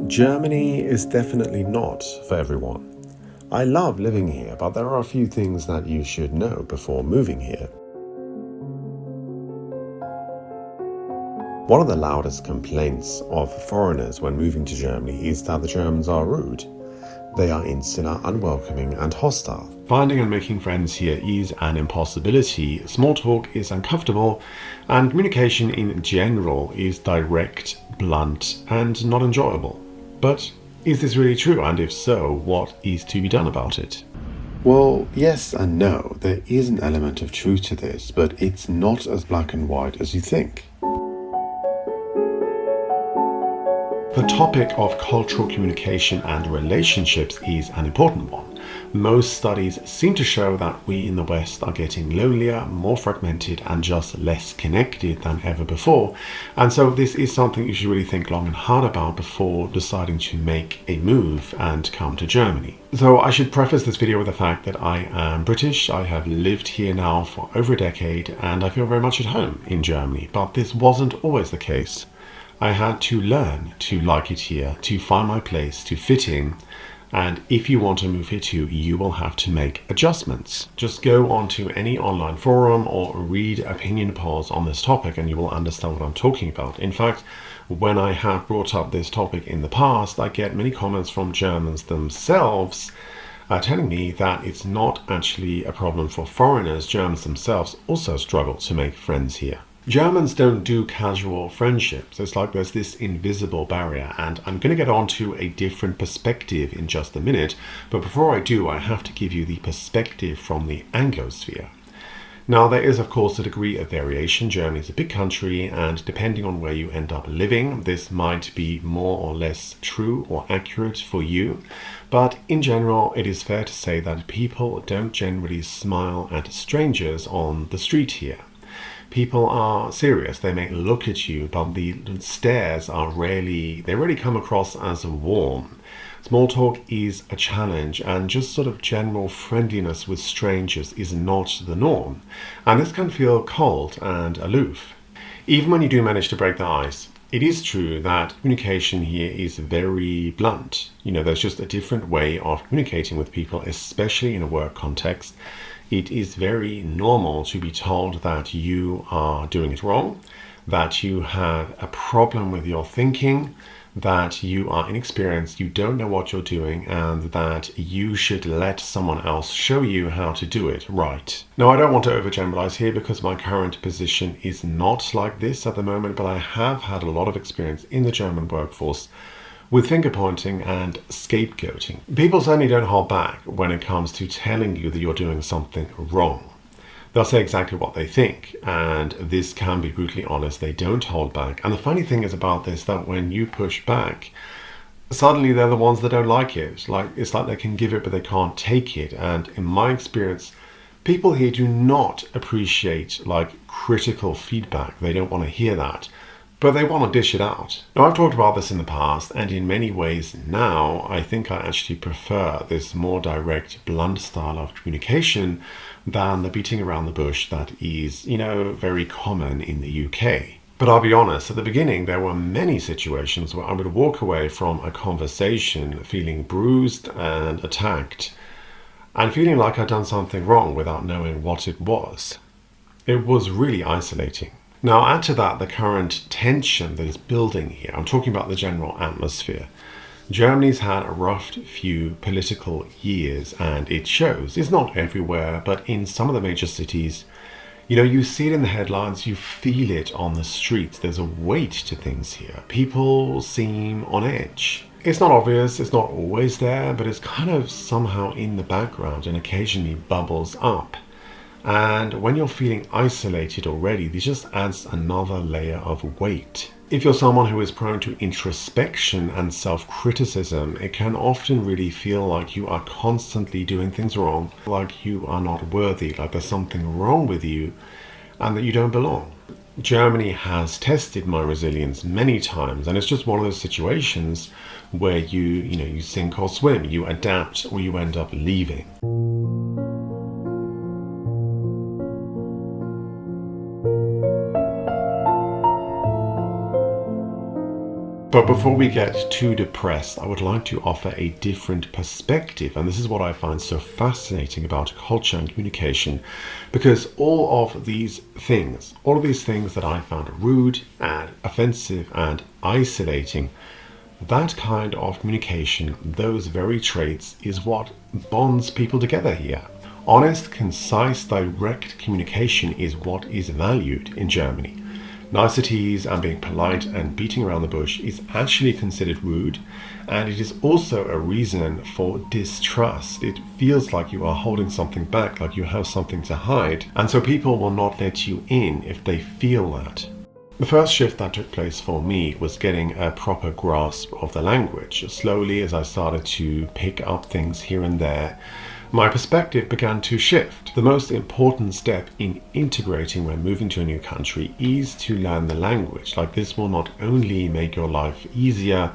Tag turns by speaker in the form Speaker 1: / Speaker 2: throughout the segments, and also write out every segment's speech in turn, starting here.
Speaker 1: Germany is definitely not for everyone. I love living here, but there are a few things that you should know before moving here. One of the loudest complaints of foreigners when moving to Germany is that the Germans are rude. They are insular, unwelcoming, and hostile. Finding and making friends here is an impossibility. Small talk is uncomfortable, and communication in general is direct, blunt, and not enjoyable. But is this really true? And if so, what is to be done about it? Well, yes and no. There is an element of truth to this, but it's not as black and white as you think. The topic of cultural communication and relationships is an important one. Most studies seem to show that we in the West are getting lonelier, more fragmented, and just less connected than ever before. And so this is something you should really think long and hard about before deciding to make a move and come to Germany. So I should preface this video with the fact that I am British. I have lived here now for over a decade, and I feel very much at home in Germany. But this wasn't always the case. I had to learn to like it here, to find my place, to fit in. And if you want to move here too, you will have to make adjustments. Just go onto any online forum or read opinion polls on this topic and you will understand what I'm talking about. In fact, when I have brought up this topic in the past, I get many comments from Germans themselves telling me that it's not actually a problem for foreigners. Germans themselves also struggle to make friends here. Germans don't do casual friendships. It's like there's this invisible barrier, and I'm going to get on to a different perspective in just a minute, but before I do, I have to give you the perspective from the Anglosphere. Now, there is, of course, a degree of variation. Germany is a big country, and depending on where you end up living, this might be more or less true or accurate for you. But in general, it is fair to say that people don't generally smile at strangers on the street here. People are serious. They may look at you, but the stares are rarely come across as warm. Small talk is a challenge, and just sort of general friendliness with strangers is not the norm. And this can feel cold and aloof. Even when you do manage to break the ice, it is true that communication here is very blunt. There's just a different way of communicating with people, especially in a work context. It is very normal to be told that you are doing it wrong, that you have a problem with your thinking, that you are inexperienced, you don't know what you're doing, and that you should let someone else show you how to do it right. Now, I don't want to overgeneralize here because my current position is not like this at the moment, but I have had a lot of experience in the German workforce with finger pointing and scapegoating. People certainly don't hold back when it comes to telling you that you're doing something wrong. They'll say exactly what they think, and this can be brutally honest. They don't hold back. And the funny thing is about this, that when you push back, suddenly they're the ones that don't like it. It's like they can give it, but they can't take it. And in my experience, people here do not appreciate critical feedback. They don't want to hear that, but they want to dish it out. Now, I've talked about this in the past, and in many ways now, I think I actually prefer this more direct, blunt style of communication than the beating around the bush that is, very common in the UK. But I'll be honest, at the beginning, there were many situations where I would walk away from a conversation feeling bruised and attacked, and feeling like I'd done something wrong without knowing what it was. It was really isolating. Now, add to that the current tension that is building here. I'm talking about the general atmosphere. Germany's had a rough few political years, and it shows. It's not everywhere, but in some of the major cities, you see it in the headlines, you feel it on the streets. There's a weight to things here. People seem on edge. It's not obvious, it's not always there, but it's kind of somehow in the background and occasionally bubbles up. And when you're feeling isolated already, this just adds another layer of weight. If you're someone who is prone to introspection and self-criticism, it can often really feel like you are constantly doing things wrong, like you are not worthy, like there's something wrong with you, and that you don't belong. Germany has tested my resilience many times, and it's just one of those situations where you sink or swim, you adapt, or you end up leaving. But before we get too depressed, I would like to offer a different perspective. And this is what I find so fascinating about culture and communication, because all of these things that I found rude and offensive and isolating, that kind of communication, those very traits, is what bonds people together here. Honest, concise, direct communication is what is valued in Germany. Niceties and being polite and beating around the bush is actually considered rude, and it is also a reason for distrust. It feels like you are holding something back, like you have something to hide, and so people will not let you in if they feel that. The first shift that took place for me was getting a proper grasp of the language. Slowly, as I started to pick up things here and there, my perspective began to shift. The most important step in integrating when moving to a new country is to learn the language. Like, this will not only make your life easier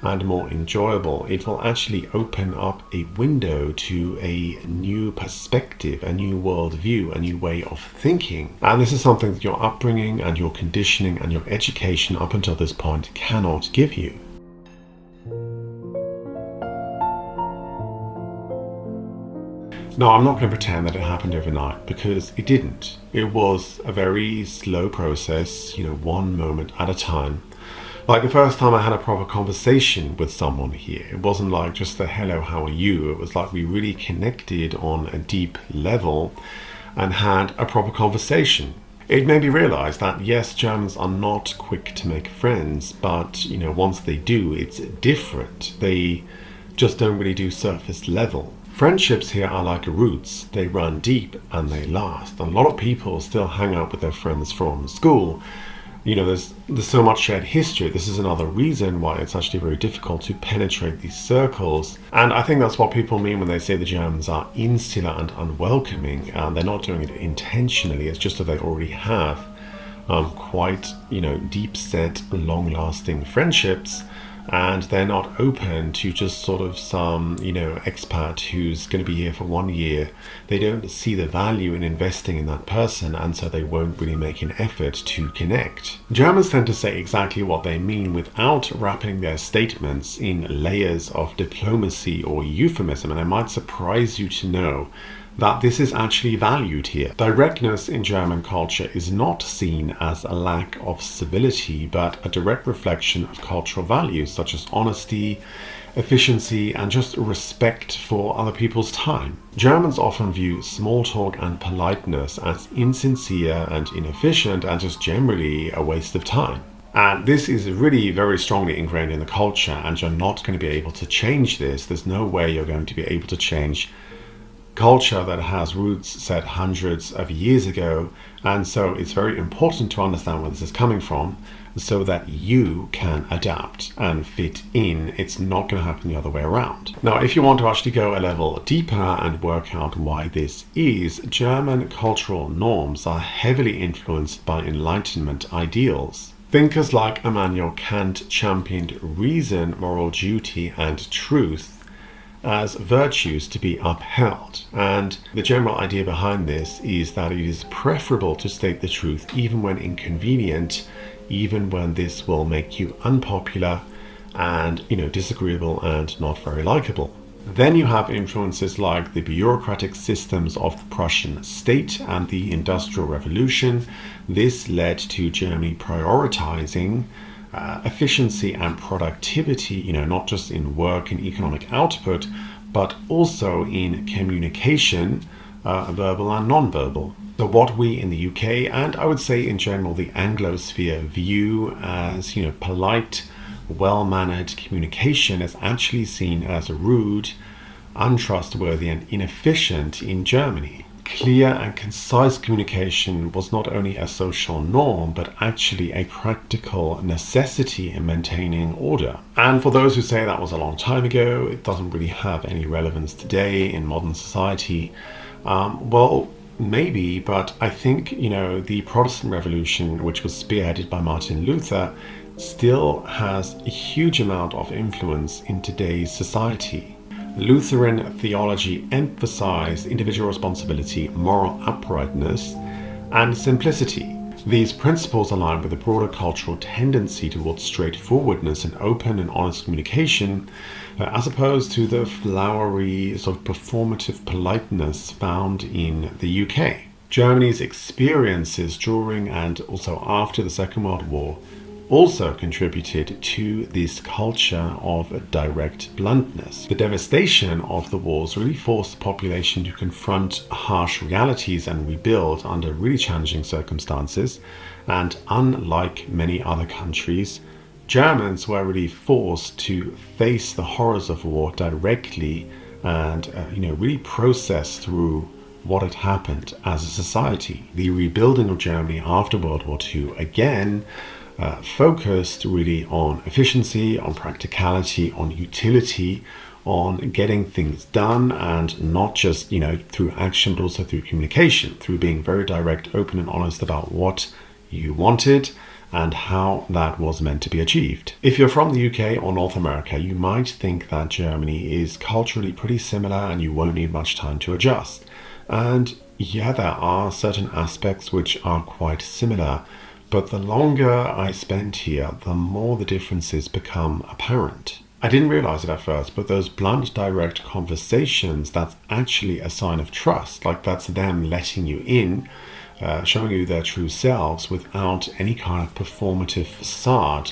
Speaker 1: and more enjoyable, it will actually open up a window to a new perspective, a new worldview, a new way of thinking. And this is something that your upbringing and your conditioning and your education up until this point cannot give you. Now, I'm not going to pretend that it happened overnight, because it didn't. It was a very slow process, one moment at a time. Like the first time I had a proper conversation with someone here, it wasn't like just a hello, how are you? It was like we really connected on a deep level and had a proper conversation. It made me realize that yes, Germans are not quick to make friends, but once they do, it's different. They just don't really do surface level. Friendships here are like roots. They run deep and they last. And a lot of people still hang out with their friends from school. There's so much shared history. This is another reason why it's actually very difficult to penetrate these circles. And I think that's what people mean when they say the Germans are insular and unwelcoming. They're not doing it intentionally. It's just that they already have quite, deep set, long-lasting friendships. And they're not open to just sort of some, expat who's going to be here for 1 year. They don't see the value in investing in that person, and so they won't really make an effort to connect. Germans tend to say exactly what they mean without wrapping their statements in layers of diplomacy or euphemism, and it might surprise you to know that this is actually valued here. Directness in German culture is not seen as a lack of civility, but a direct reflection of cultural values such as honesty, efficiency, and just respect for other people's time. Germans often view small talk and politeness as insincere and inefficient and just generally a waste of time. And this is really very strongly ingrained in the culture, and you're not going to be able to change this. There's no way you're going to be able to change culture that has roots set hundreds of years ago, and so it's very important to understand where this is coming from so that you can adapt and fit in. It's not going to happen the other way around. Now, if you want to actually go a level deeper and work out why this is, German cultural norms are heavily influenced by Enlightenment ideals. Thinkers like Immanuel Kant championed reason, moral duty, and truth as virtues to be upheld. And the general idea behind this is that it is preferable to state the truth even when inconvenient, even when this will make you unpopular and, disagreeable and not very likable. Then you have influences like the bureaucratic systems of the Prussian state and the Industrial Revolution. This led to Germany prioritizing efficiency and productivity, not just in work and economic output, but also in communication, verbal and non-verbal. So what we in the UK, and I would say in general the Anglosphere, view as polite, well-mannered communication is actually seen as rude, untrustworthy, and inefficient in Germany. Clear and concise communication was not only a social norm, but actually a practical necessity in maintaining order. And for those who say that was a long time ago, it doesn't really have any relevance today in modern society, well, maybe, but I think, the Protestant Revolution, which was spearheaded by Martin Luther, still has a huge amount of influence in today's society. Lutheran theology emphasized individual responsibility, moral uprightness, and simplicity. These principles align with the broader cultural tendency towards straightforwardness and open and honest communication, as opposed to the flowery, sort of performative politeness found in the UK. Germany's experiences during and also after the Second World War also contributed to this culture of direct bluntness. The devastation of the wars really forced the population to confront harsh realities and rebuild under really challenging circumstances. And unlike many other countries, Germans were really forced to face the horrors of war directly and really process through what had happened as a society. The rebuilding of Germany after World War II again focused really on efficiency, on practicality, on utility, on getting things done, and not just through action but also through communication, through being very direct, open and honest about what you wanted and how that was meant to be achieved. If you're from the UK or North America, you might think that Germany is culturally pretty similar and you won't need much time to adjust. And yeah, there are certain aspects which are quite similar, but the longer I spend here, the more the differences become apparent. I didn't realize it at first, but those blunt, direct conversations, that's actually a sign of trust. Like that's them letting you in, showing you their true selves without any kind of performative facade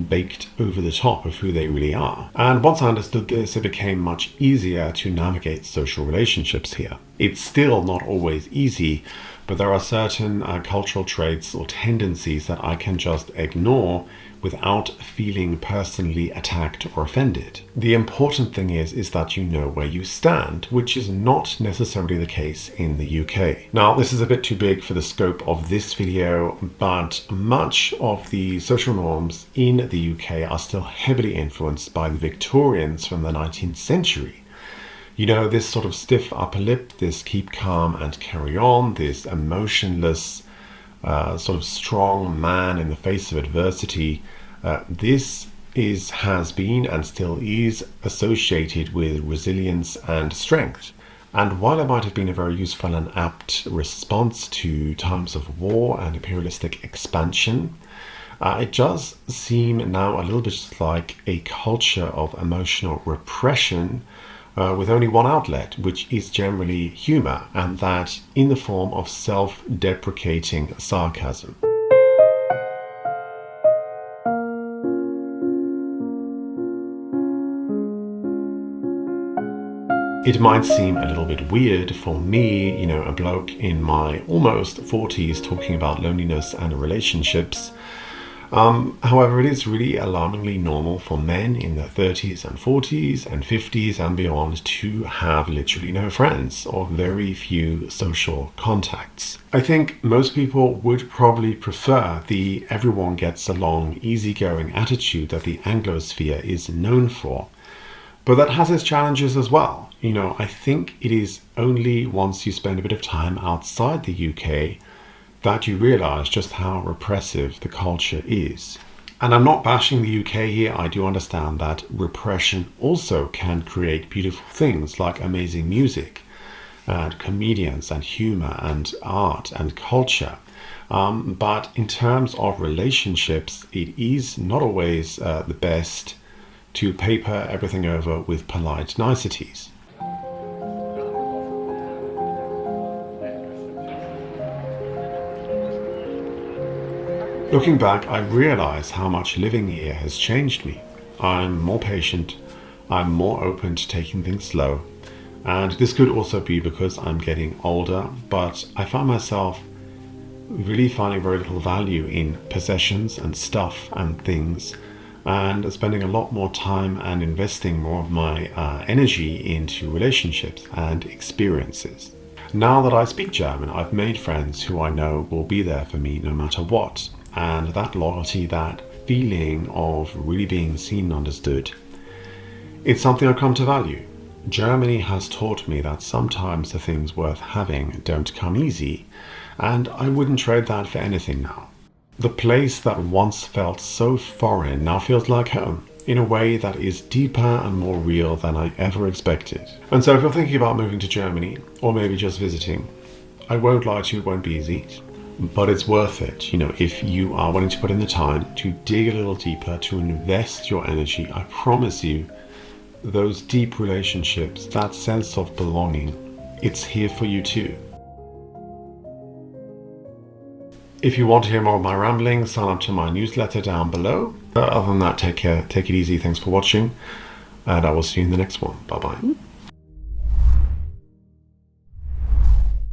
Speaker 1: baked over the top of who they really are. And once I understood this, it became much easier to navigate social relationships here. It's still not always easy, but there are certain cultural traits or tendencies that I can just ignore without feeling personally attacked or offended. The important thing is that you know where you stand, which is not necessarily the case in the UK. Now, this is a bit too big for the scope of this video, but much of the social norms in the UK are still heavily influenced by the Victorians from the 19th century. This sort of stiff upper lip, this keep calm and carry on, this emotionless, sort of strong man in the face of adversity. This has been and still is associated with resilience and strength. And while it might have been a very useful and apt response to times of war and imperialistic expansion, it does seem now a little bit like a culture of emotional repression, with only one outlet, which is generally humor, and that in the form of self-deprecating sarcasm. It might seem a little bit weird for me, a bloke in my almost 40s talking about loneliness and relationships. However, it is really alarmingly normal for men in their 30s and 40s and 50s and beyond to have literally no friends or very few social contacts. I think most people would probably prefer the everyone gets along, easygoing attitude that the Anglosphere is known for. But that has its challenges as well. I think it is only once you spend a bit of time outside the UK that you realize just how repressive the culture is. And I'm not bashing the UK here. I do understand that repression also can create beautiful things like amazing music and comedians and humor and art and culture. But in terms of relationships, it is not always the best to paper everything over with polite niceties. Looking back, I realize how much living here has changed me. I'm more patient, I'm more open to taking things slow, and this could also be because I'm getting older, but I find myself really finding very little value in possessions and stuff and things, and spending a lot more time and investing more of my energy into relationships and experiences. Now that I speak German, I've made friends who I know will be there for me no matter what. And that loyalty, that feeling of really being seen and understood, it's something I've come to value. Germany has taught me that sometimes the things worth having don't come easy, and I wouldn't trade that for anything now. The place that once felt so foreign now feels like home, in a way that is deeper and more real than I ever expected. And so if you're thinking about moving to Germany, or maybe just visiting, I won't lie to you, it won't be easy. But it's worth it, if you are willing to put in the time to dig a little deeper, to invest your energy. I promise you, those deep relationships, that sense of belonging, it's here for you too. If you want to hear more of my ramblings, sign up to my newsletter down below. Other than that, take care, take it easy, thanks for watching, and I will see you in the next one. Bye bye.